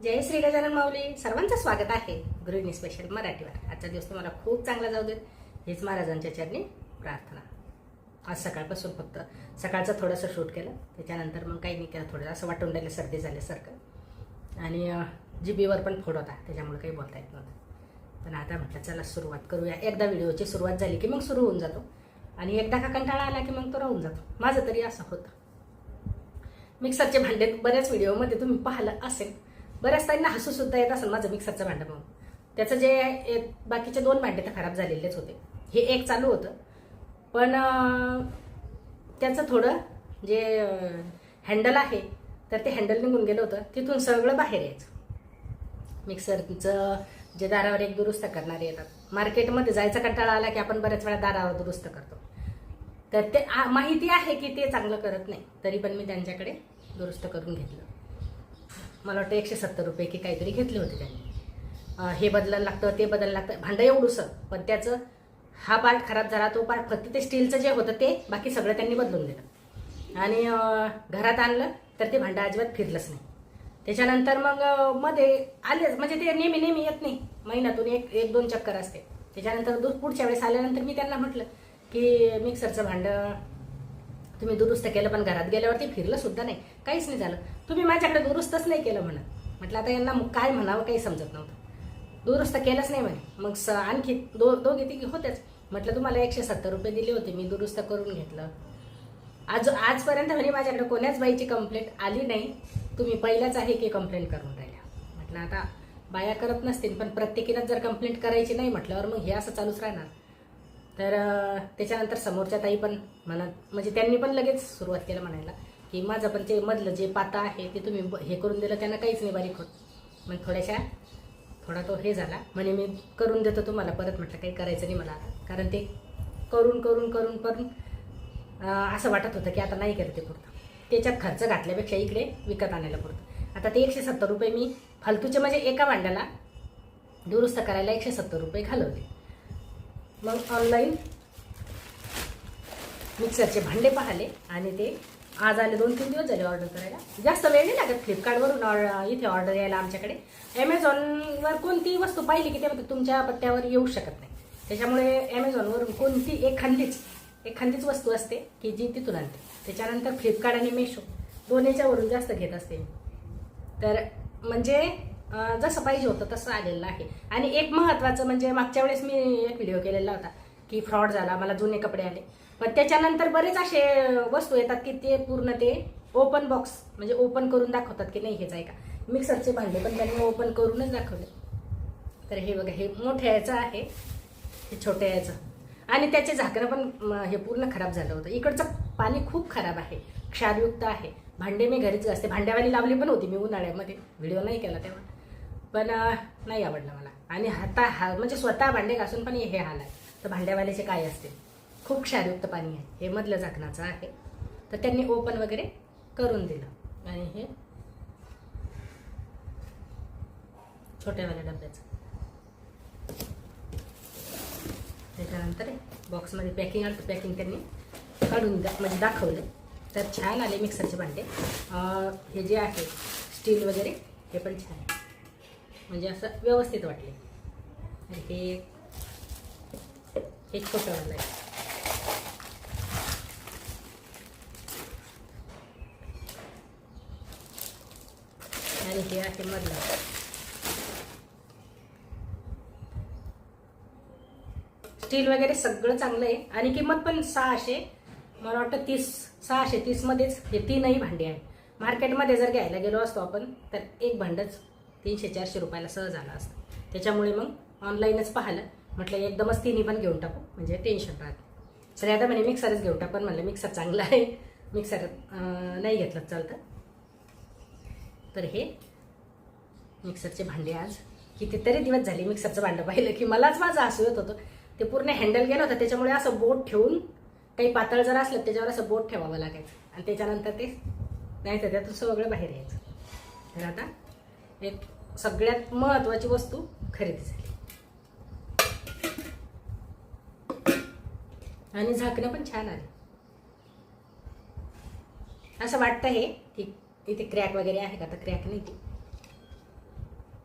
जय श्री गजानन माऊली. सर्वांचं स्वागत आहे गृहिणी स्पेशल मराठीवर. आजचा दिवस तुम्हाला खूप चांगला जाऊ देत हीच महाराजांच्या चरणी प्रार्थना. आज सकाळपासून फक्त सकाळचं थोडंसं शूट केलं, त्याच्यानंतर मग काही नाही केलं. थोडं असं वाटून राहिलं सर्दी झाल्यासारखं आणि जिभेवर पण फोड होता, त्याच्यामुळे काही बोलता येत नव्हतं. पण आता म्हटलं चला सुरुवात करूया. एकदा व्हिडिओची सुरुवात झाली की मग सुरू होऊन जातो आणि एकदा का कंटाळा आला की मग तो राहून जातो. माझं तरी असं होतं. मिक्सरचे भांडे बऱ्याच व्हिडिओमध्ये तुम्ही पाहिलं असेल, बऱ्याच ताईंना हसू सुद्धा येत असेल माझं मिक्सरचं भांडं म्हणून. त्याचं जे बाकीचे 2 भांडे तर खराब झालेलेच होते, हे एक चालू होतं. पण त्याचं थोडं जे हँडल आहे तर ते हँडल निघून गेलं होतं, तिथून सगळं बाहेर यायचं. मिक्सरचं जे दारावर एक दुरुस्त करणारे येतात, मार्केटमध्ये जायचा कंटाळा आला की आपण बऱ्याच वेळा दारावर दुरुस्त करतो, तर ते माहिती आहे की ते चांगलं करत नाही, तरी पण मी त्यांच्याकडे दुरुस्त करून घेतलं. मला वाटतं 170 रुपये की काहीतरी घेतले होते त्यांनी. हे बदलायला लागतं, ते बदलायला लागतं. भांडं एवढंसं, पण त्याचं हा पार्ट खराब झाला, तो पार्ट फक्त ते स्टीलचं जे होतं ते, बाकी सगळं त्यांनी बदलून दिलं. आणि घरात आणलं तर ते भांडं अजिबात फिरलंच नाही. त्याच्यानंतर मग मध्ये आलेच, म्हणजे ते नेहमी येत नाही, महिन्यातून एक 2 चक्कर असते. त्याच्यानंतर पुढच्या वेळेस आल्यानंतर मी त्यांना म्हटलं की मिक्सरचं भांडं तुम्ही दुरुस्त केलं, पण घरात गेल्यावरती फिरलं सुद्धा नाही, काहीच नाही झालं. तुम्ही माझ्याकडे दुरुस्तच नाही केलं म्हटलं आता यांना काय म्हणावं काही समजत नव्हतं. दुरुस्त केलंच नाही म्हणे. मग आणखी दोघी तिघी होतेच. म्हटलं तुम्हाला 170 रुपये दिले होते, मी दुरुस्त करून घेतलं. आजपर्यंत म्हणे माझ्याकडे कोण्याच बाईची कंप्लेंट आली नाही, तुम्ही पहिल्याच आहे की कंप्लेंट करून राहिल्या. म्हटलं आता बाया करत नसतील, पण प्रत्येकीनं जर कंप्लेंट करायची नाही म्हटल्यावर मग हे असं चालूच राहणार. तर त्याच्यानंतर समोरच्या ताई पण म्हणत, म्हणजे त्यांनी पण लगेच सुरुवात केलं म्हणायला की माझं पण ते मधलं जे पाता आहे ते तुम्ही हे करून दिलं, त्यांना काहीच नाही बारीक होत. मग थोडा तो हे झाला. म्हणे मी करून देतो तुम्हाला परत. म्हटलं काही करायचं नाही मला आता, कारण ते करून असं वाटत होतं की आता नाही केलं ते पुरतं. त्याच्यात खर्च घातल्यापेक्षा इकडे विकत आणायला पुरतं. आता ते 170 रुपये मी फालतूचे, म्हणजे एका भांड्याला दुरुस्त करायला 170 रुपये घालवले. मग ऑनलाईन मिक्सरचे भांडे पाहिले आणि ते आज आले. 2-3 दिवस झाले ऑर्डर करायला. जास्त वेळ नाही लागत. फ्लिपकार्टवरून इथे ऑर्डर यायला आमच्याकडे. ॲमेझॉनवर कोणतीही वस्तू पाहिली की ते तुमच्या पत्त्यावर येऊ शकत नाही. त्याच्यामुळे ॲमेझॉनवरून कोणती एखादीच वस्तू असते की जी तिथून आणते. त्याच्यानंतर फ्लिपकार्ट आणि मेशो दोन्हीच्यावरून जास्त घेत असते. तर म्हणजे जसं पाहिजे होतं तसं आलेलं आहे. आणि एक महत्त्वाचं म्हणजे, मागच्या वेळेस मी एक व्हिडिओ केलेला होता की फ्रॉड झाला, मला जुने कपडे आले. पण त्याच्यानंतर बरेच असे वस्तू येतात की ते पूर्ण ते ओपन बॉक्स, म्हणजे ओपन करून दाखवतात की नाही हेच आहे का. मिक्सरचे भांडे पण त्यांनी ओपन करूनच दाखवले. तर हे बघा, हे मोठ्या याचं आहे, हे छोट्या याचं. आणि त्याचे झाकणं पण हे पूर्ण खराब झालं होतं. इकडचं पाणी खूप खराब आहे, क्षारयुक्त आहे. भांडे मी घरीच घासते. भांड्यावाली लावली पण होती मी उन्हाळ्यामध्ये, व्हिडिओ नाही केला तेव्हा, पण नाही आवडलं मला. आणि म्हणजे स्वतः भांडे घासून पण हे हाल आहे. तर भांड्यावाल्याचे काय असते, खूप क्षारयुक्त पाणी आहे. हे मधलं झाकणाचं आहे, तर त्यांनी ओपन वगैरे करून दिलं. आणि हे छोट्यावाल्या डब्याचं. त्याच्यानंतर बॉक्समध्ये पॅकिंग आलं, पॅकिंग त्यांनी काढून म्हणजे दाखवलं. तर छान आले मिक्सरचे भांडे. हे जे आहे स्टील वगैरे हे पण छान आहे, म्हणजे असं व्यवस्थित वाटले. आणि हे छोटंवालं आहे. आणि हे आहे मधलं. स्टील वगैरे सगळं चांगलं आहे. आणि किंमत पण 600, मला वाटतं 630 मध्येच हे 3ही भांडी आहे. मार्केटमध्ये जर घ्यायला गेलो असतो आपण तर एक भांडंच 300-400 रुपयाला सहज आलं असतं. त्याच्यामुळे मग ऑनलाईनच पाहिलं. म्हटलं एकदमच 3ही पण घेऊन टाकू, म्हणजे टेन्शन राहतं. सगळ्यात म्हणे मिक्सरच घेऊन टाकू, पण म्हणलं मिक्सर चांगला आहे, मिक्सर नाही घेतलं चालतं. तर हे मिक्सरचे भांडे आज कितीतरी दिवस झाले मिक्सरचं भांडं पाहिलं की मलाच माझं हसू येत होतं. ते पूर्ण हँडल गेलं होतं, त्याच्यामुळे असं बोट ठेवून, काही पातळ जर असलं त्याच्यावर असं बोट ठेवावं लागायचं आणि त्याच्यानंतर ते नाही तर त्यातून सगळं बाहेर यायचं. तर आता एक सगळ्यात महत्त्वाची वस्तू खरेदी झाली. आणि झाकणं पण छान आले. असं वाटतं हे की इथे क्रॅक वगैरे आहे का, तर क्रॅक नाही.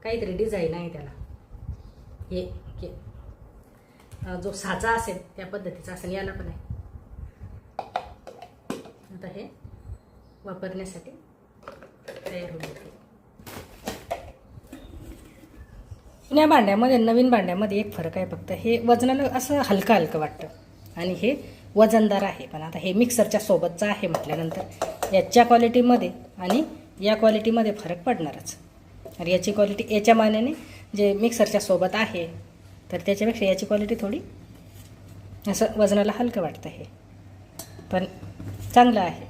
काहीतरी डिझाईन आहे त्याला. हे जो साचा असेल त्या पद्धतीचा असेल, याला पण आहे. आता हे वापरण्यासाठी तयार होऊन येते. जुन्या भांड्यामध्ये नवीन भांड्यामध्ये एक फरक आहे फक्त, हे वजनाला असं हलकं हलकं वाटतं आणि हे वजनदार आहे. पण आता हे मिक्सरच्या सोबतचं आहे म्हटल्यानंतर याच्या क्वालिटीमध्ये आणि या क्वालिटीमध्ये फरक पडणारच. आणि याची क्वालिटी याच्या मानाने जे मिक्सरच्या सोबत आहे तर त्याच्यापेक्षा याची क्वालिटी थोडी असं वजनाला हलकं वाटतं. हे पण चांगलं आहे.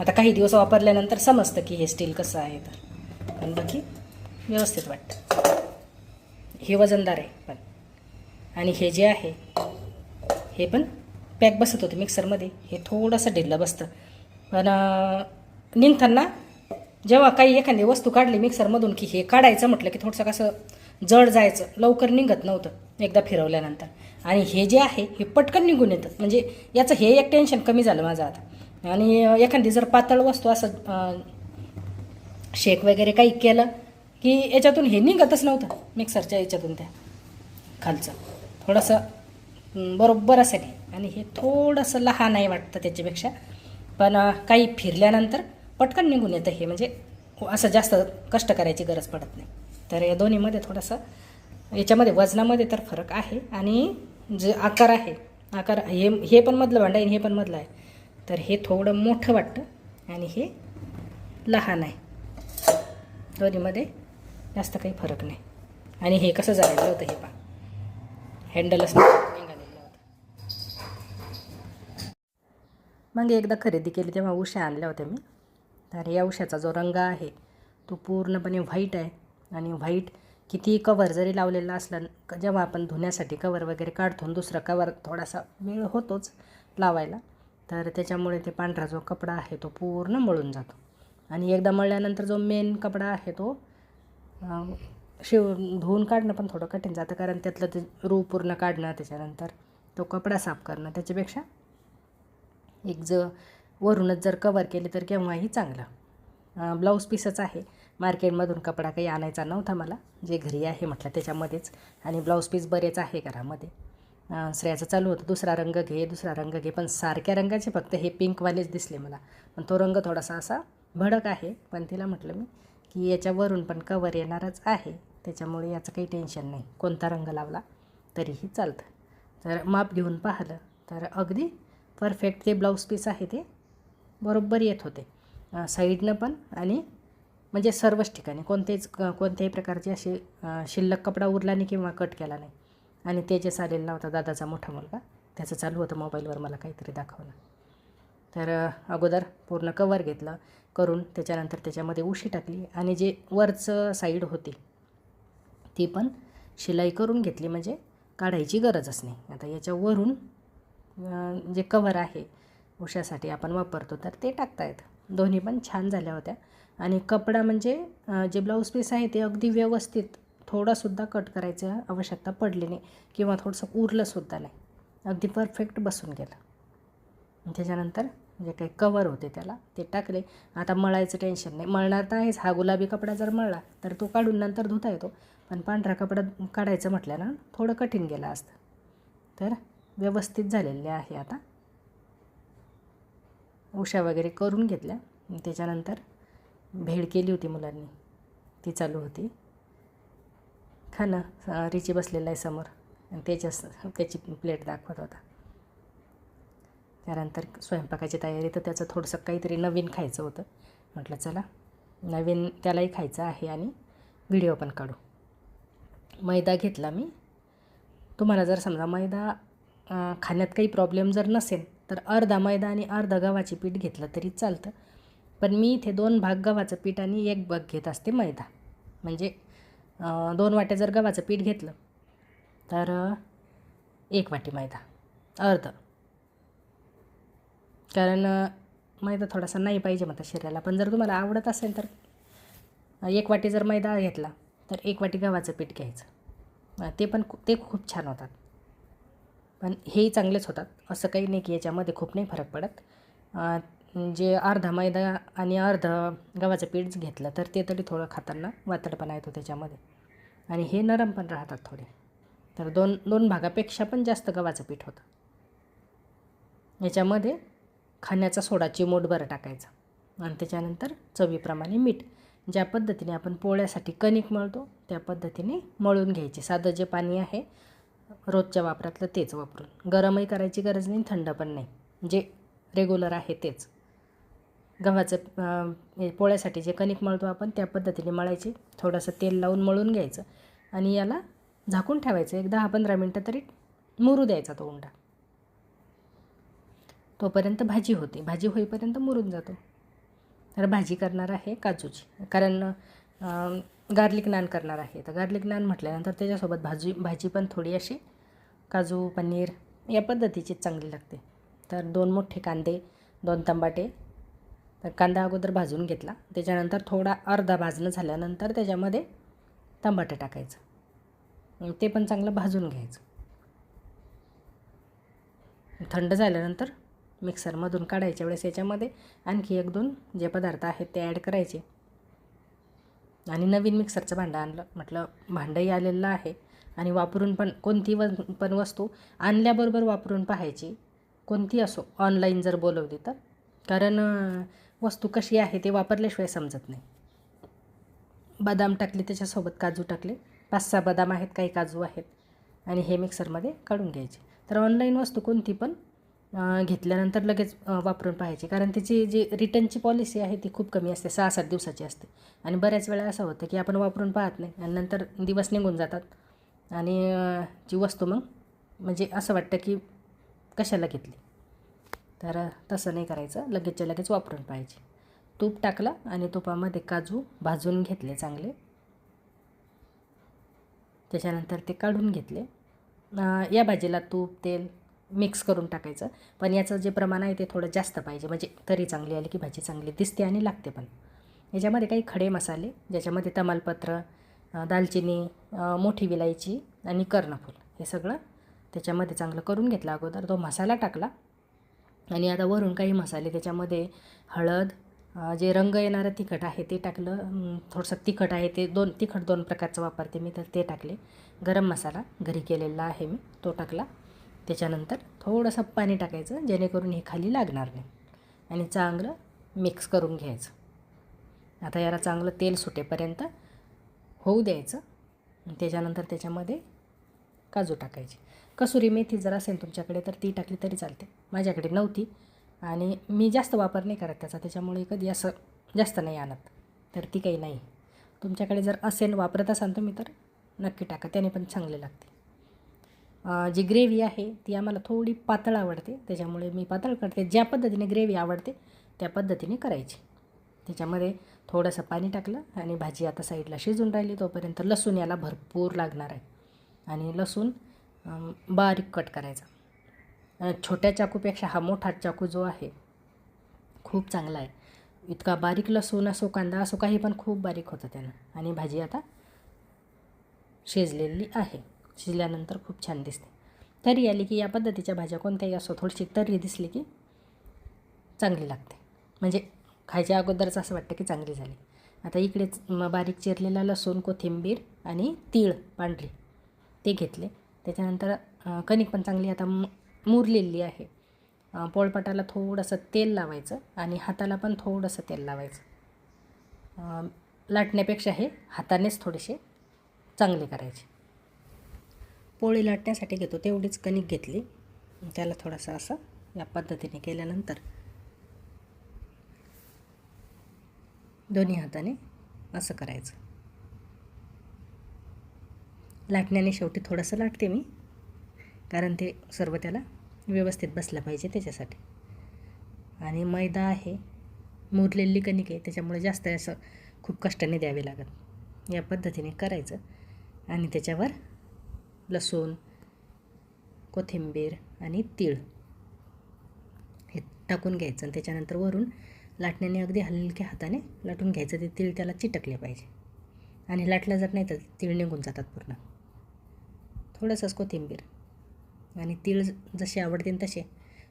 आता काही दिवस वापरल्यानंतर समजतं की हे स्टील कसं आहे, तर पण बाकी व्यवस्थित वाटतं. हे वजनदार आहे पण. आणि हे जे आहे हे पण पॅक बसत होतं मिक्सरमध्ये, हे थोडंसं ढिल्लं बसतं. पण निघताना जेव्हा काही एखादी वस्तू काढली मिक्सरमधून की हे काढायचं म्हटलं की थोडंसं कसं जड जायचं, लवकर निघत नव्हतं एकदा फिरवल्यानंतर. आणि हे जे आहे हे पटकन निघून येतं. म्हणजे याचं हे एक टेन्शन कमी झालं माझं आता. आणि एखादी जर पातळ वस्तू असं शेक वगैरे काही केलं की याच्यातून हे निघतच नव्हतं मिक्सरच्या याच्यातून, त्या खालचं थोडंसं बरोबर असेल. आणि हे थोडंसं लहान आहे वाटतं त्याच्यापेक्षा, पण काही फिरल्यानंतर पटकन निघून येतं हे. म्हणजे असं जास्त कष्ट करायची गरज पडत नाही. तर या दोन्हीमध्ये थोडंसं याच्यामध्ये वजनामध्ये तर फरक आहे. आणि जे आकार आहे, आकार हे पण मधलं भांडं आहे आणि हे पण मधलं आहे, तर हे थोडं मोठं वाटतं आणि हे लहान आहे. दोन्हीमध्ये जास्त काही फरक नाही. आणि हे कसं झालेलं होतं हे पहा, हँडलच निघालेलं होतं. मग एकदा खरेदी केली तेव्हा उशा आणल्या होत्या मी. तर या उशाचा जो रंग आहे तो पूर्णपणे व्हाईट आहे. आणि व्हाईट किती कवर जरी लावलेला असला, जेव्हा आपण धुण्यासाठी कवर वगैरे काढतो दुसरा कवर थोडासा वेळ होतोच लावायला, तर त्याच्यामुळे ते पांढरा जो कपडा आहे तो पूर्ण मळून जातो. आणि एकदा मळल्यानंतर जो मेन कपडा आहे तो धुवून काढणं पण थोडं कठीण जातं, कारण त्यातलं ते रू पूर्ण काढणं, त्याच्यानंतर तो कपडा साफ करणं. त्याच्यापेक्षा एक वरूनच जर कवर केले तर केव्हाही चांगलं. ब्लाऊज पीसच आहे. मार्केटमधून कपडा काही आणायचा नव्हता मला, जे घरी आहे म्हटलं त्याच्यामध्येच. आणि ब्लाऊज पीस बरेच आहे घरामध्ये. श्रेयाचं चालू होतं दुसरा रंग घे, दुसरा रंग घे, पण सारख्या रंगाचे फक्त हे पिंकवालेच दिसले मला. पण तो रंग थोडासा असा भडक आहे. पण तिला म्हटलं मी की याच्यावरून पण कवर येणारच आहे, त्याच्यामुळे याचं काही टेन्शन नाही, कोणता रंग लावला तरीही चालतं. तर माप घेऊन पाहिलं तर अगदी परफेक्ट ते ब्लाऊज पीस आहे ते बरोबर येत होते, साईडनं पण. आणि म्हणजे सर्वच ठिकाणी कोणत्याही प्रकारचे असे शिल्लक कपडा उरला नाही किंवा कट केला नाही. आणि तेजस आलेला होता दादाचा मोठा मुलगा, त्याचं चालू होतं मोबाईलवर मला काहीतरी दाखवणं. तर अगोदर पूर्ण कवर घेतलं करून, त्याच्यानंतर त्याच्यामध्ये उशी टाकली आणि जे वरचं साईड होती ती पण शिलाई करून घेतली, म्हणजे काढायची गरजच नाही. आता याच्यावरून जे कवर आहे उशासाठी आपण वापरतो तर ते टाकता येतं. दोन्ही पण छान झाल्या होत्या. आणि कपडा म्हणजे जे ब्लाऊज पीस आहे ते अगदी व्यवस्थित, थोडासुद्धा कट करायची आवश्यकता पडली नाही किंवा थोडंसं उरलंसुद्धा नाही, अगदी परफेक्ट बसून गेलं. त्याच्यानंतर जे काही कवर होते त्याला ते टाकले. आता मळायचं टेन्शन नाही. मळणार तर आहेच, हा गुलाबी कपडा जर मळला तर तो काढून नंतर धुता येतो, पण पांढरा कपडा काढायचं म्हटलं ना थोडं कठीण गेलं असतं. तर व्यवस्थित झालेले आहे. आता उशा वगैरे करून घेतल्या. त्याच्यानंतर भेळ केली होती मुलांनी, ती चालू होती. खाणं रिची बसलेला आहे समोर आणि त्याची प्लेट दाखवत होता. त्यानंतर स्वयंपाकाची तयारी, तर त्याचं थोडंसं काहीतरी नवीन खायचं होतं. म्हटलं चला नवीन त्यालाही खायचं आहे आणि व्हिडिओ पण काढू. मैदा घेतला मी. तुम्हाला जर समजा मैदा खाण्यात काही प्रॉब्लेम जर नसेल तर अर्धा मैदा आणि अर्धा गव्हाचे पीठ घेतलं तरी चालतं. पण मी इथे 2 भाग गव्हाचं पीठ आणि 1 भाग घेत असते मैदा. म्हणजे 2 वाट्या जर गव्हाचं पीठ घेतलं तर 1 वाटी मैदा, अर्धं. कारण मैदा थोडासा नाही पाहिजे म्हणतात शरीराला. पण जर तुम्हाला आवडत असेल तर 1 वाटी जर मैदा घेतला तर 1 वाटी गव्हाचं पीठ घ्यायचं. ते खूप छान होतात. पण हेही चांगलेच होतात, असं काही नाही की याच्यामध्ये खूप नाही फरक पडत. जे अर्धा मैदा आणि अर्धं गव्हाचं पीठ घेतलं तर ते तरी थोडं खाताना वातडपणा येतो त्याच्यामध्ये, आणि हे नरम पण राहतात थोडे. तर दोन भागापेक्षा पण जास्त गव्हाचं पीठ होतं. याच्यामध्ये खाण्याचा सोडा चिमूटभर टाकायचा, आणि त्याच्यानंतर चवीप्रमाणे मीठ. ज्या पद्धतीने आपण पोळ्यासाठी कणिक मळतो त्या पद्धतीने मळून घ्यायचे. साधं जे पाणी आहे रोजच्या वापरातलं तेच वापरून, गरमही करायची गरज नाही, थंड पण नाही, जे रेग्युलर आहे तेच. गव्हाचं पोळ्यासाठी जे कणिक मळतो आपण त्या पद्धतीने मळायचे. थोडंसं तेल लावून मळून घ्यायचं आणि याला झाकून ठेवायचं. एक 10-15 मिनटं तरी मुरू द्यायचा तो उंडा. तोपर्यंत भाजी होते, भाजी होईपर्यंत मुरून जातो. तर भाजी करणार आहे काजूची, कारण गार्लिक नान करणार आहे. तर गार्लिक नान म्हटल्यानंतर त्याच्यासोबत भाजी पण थोडी अशी काजू पनीर या पद्धतीची चांगली लागते. तर 2 मोठे कांदे, 2 टमाटे. तर कांदा अगोदर भाजून घेतला, त्याच्यानंतर थोडा अर्धा भाजणं झाल्यानंतर त्याच्यामध्ये टमाटे टाकायचं, ते पण चांगलं भाजून घ्यायचं. थंड झाल्यानंतर मिक्सरमधून काढायच्या वेळेस याच्यामध्ये आणखी 1-2 जे पदार्थ आहेत ते ॲड करायचे. आणि नवीन मिक्सरचं भांडं आणलं, म्हटलं भांडंही आलेलं आहे आणि वापरून पण कोणती पण वस्तू आणल्याबरोबर वापरून पाहायची, कोणती असो, ऑनलाईन जर बोलवली तर. कारण वस्तू कशी आहे ते वापरल्याशिवाय समजत नाही. बदाम टाकले, त्याच्यासोबत काजू टाकले, 5-6 बदाम आहेत, काही काजू आहेत, आणि हे मिक्सरमध्ये काढून घ्यायचे. तर ऑनलाईन वस्तू कोणती पण घेतल्यानंतर लगेच वापरून पाहायची, कारण त्याची जी रिटर्नची पॉलिसी आहे ती खूप कमी असते, 6-7 दिवसाची असते. आणि बऱ्याच वेळा असं होतं की आपण वापरून पाहत नाही आणि नंतर दिवस निघून जातात, आणि जी वस्तू मग म्हणजे असं वाटतं की कशाला घेतली. तर तसं नाही करायचं, लगेचच्या लगेच वापरून पाहायची. तूप टाकलं आणि तुपामध्ये काजू भाजून घेतले चांगले. त्याच्यानंतर ते काढून घेतले. या भाजीला तूप तेल मिक्स करून टाकायचं, पण याचं जे प्रमाण आहे ते थोडं जास्त पाहिजे, म्हणजे तरी चांगली आली की भाजी चांगली दिसते आणि लागते पण. याच्यामध्ये काही खडे मसाले, ज्याच्यामध्ये तमालपत्र, दालचिनी, मोठी विलायची आणि कर्णफूल, हे सगळं त्याच्यामध्ये चांगलं करून घेतलं अगोदर. तो मसाला टाकला आणि आता वरून काही मसाले त्याच्यामध्ये हळद, जे रंग येणारं तिखट आहे ते टाकलं. थोडंसं तिखट आहे ते तिखट 2 प्रकारचं वापरते मी, तर ते टाकले. गरम मसाला घरी केलेला आहे मी, तो टाकला. त्याच्यानंतर थोडंसं पाणी टाकायचं, जेणेकरून हे खाली लागणार नाही, आणि चांगलं मिक्स करून घ्यायचं. आता याला चांगलं तेल सुटेपर्यंत होऊ द्यायचं. त्याच्यानंतर त्याच्यामध्ये काजू टाकायचे. कसुरी मेथी जर असेल तुमच्याकडे तर ती टाकली तरी चालते, माझ्याकडे नव्हती आणि मी जास्त वापर नाही करत त्याचा, त्याच्यामुळे कधी असं जास्त नाही आणत, तर ती काही नाही. तुमच्याकडे जर असेल, वापरत असाल तुम्ही, तर नक्की टाका, त्याने पण चांगले लागते. जी ग्रेव्ही आहे ती आम्हाला थोडी पातळ आवडते, त्याच्यामुळे मी पातळ करते. ज्या पद्धतीने ग्रेव्ही आवडते त्या पद्धतीने करायची. त्याच्यामध्ये थोडंसं पाणी टाकलं आणि भाजी आता साईडला शिजून राहिली. तोपर्यंत लसूण याला भरपूर लागणार आहे, आणि लसूण बारीक कट करायचा. छोट्या चाकूपेक्षा हा मोठा चाकू जो आहे खूप चांगला आहे. इतका बारीक लसूण असो, कांदा असो, काही पण खूप बारीक होतं त्यानं. आणि भाजी आता शिजलेली आहे. शिजल्यानंतर खूप छान दिसते. तरी आली की, या पद्धतीच्या भाज्या कोणत्याही असो थोडीशी तर्री दिसली की चांगली लागते, म्हणजे खायच्या अगोदरच असं वाटतं की चांगली झाली. आता इकडेच बारीक चिरलेला लसूण, कोथिंबीर आणि तीळ पांढरी ते घेतले. त्याच्यानंतर कणिक पण चांगली आता मुरलेली आहे. पोळपाटाला थोडंसं तेल लावायचं आणि हाताला पण थोडंसं तेल लावायचं. लाटण्यापेक्षा हे हातानेच थोडेसे चांगले करायचे. पोळी लाटण्यासाठी घेतो तेवढीच कणिक घेतली, त्याला थोडंसं असं या पद्धतीने केल्यानंतर दोन्ही हाताने असं करायचं. लाटण्याने शेवटी थोडंसं लाटते मी, कारण ते सर्व त्याला व्यवस्थित बसलं पाहिजे त्याच्यासाठी. आणि मैदा आहे, मुरलेली कणिक आहे, त्याच्यामुळे जास्त असं खूप कष्टाने द्यावे लागत. या पद्धतीने करायचं आणि त्याच्यावर लसूण, कोथिंबीर आणि तीळ हे टाकून घ्यायचं. आणि त्याच्यानंतर वरून लाटण्याने अगदी हलक्या हाताने लाटून घ्यायचं. ते तीळ त्याला चिटकले पाहिजे, आणि लाटलं जर नाही तर तीळ निघून जातात पूर्ण. थोडंसंच कोथिंबीर आणि तीळ जसे आवडतील तसे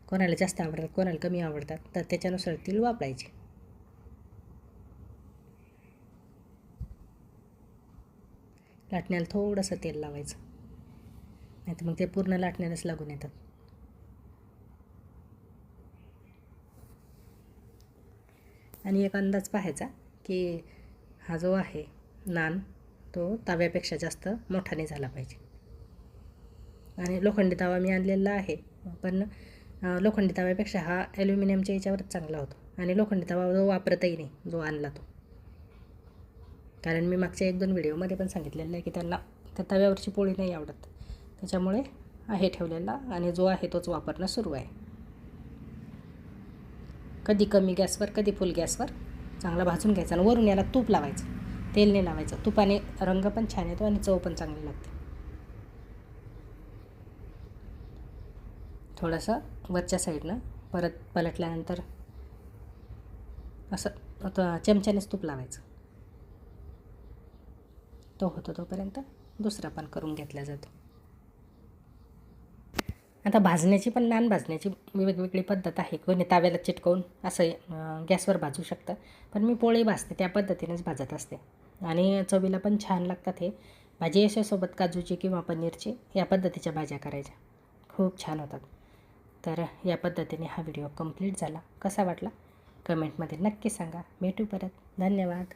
कोणाला जास्त आवडतात कोणाला कमी आवडतात, तर त्याच्यानुसार तेल वापरायचे. लाटण्याला थोडंसं तेल लावायचं, नाही तर मग ते पूर्ण लाटण्यालाच लागून येतात. आणि एक अंदाज पाहायचा की हा जो आहे नान तो तव्यापेक्षा जास्त मोठाने झाला पाहिजे. आणि लोखंडी तवा मी आणलेला आहे, पण लोखंडी तव्यापेक्षा हा ॲल्युमिनियमच्या याच्यावरच चांगला होतो. आणि लोखंडी तवा जो वापरतही नाही जो आणला तो, कारण मी मागच्या 1-2 व्हिडिओमध्ये पण सांगितलेलं आहे की त्यांना त्या तव्यावरची पोळी नाही आवडत, त्याच्यामुळे आहे ठेवलेला आणि जो आहे तोच वापरणं सुरू आहे. कधी कमी गॅसवर कधी फुल गॅसवर चांगला भाजून घ्यायचा आणि वरून याला तूप लावायचं, तेल नाही लावायचं. तुपाने रंग पण छान येतो आणि चव पण चांगली लागते. थोडंसं वरच्या साईडनं परत पलटल्यानंतर असं चमच्यानेच तूप लावायचं. तो होतो तोपर्यंत दुसरा पण करून घेतला जातो. आता भाजण्याची पण नान भाजण्याची वेगवेगळी पद्धत आहे. कोणी ताव्याला चिटकवून असं गॅसवर भाजू शकतं, पण मी पोळी भाजते त्या पद्धतीनेच भाजत असते आणि चवीला पण छान लागतात. हे भाजी याच्यासोबत काजूची किंवा पनीरची या पद्धतीच्या भाज्या करायच्या खूप छान होतात. तर या पद्धतीने हा व्हिडिओ कंप्लीट झाला. कसा वाटला कमेंटमध्ये नक्की सांगा. भेटू परत. धन्यवाद.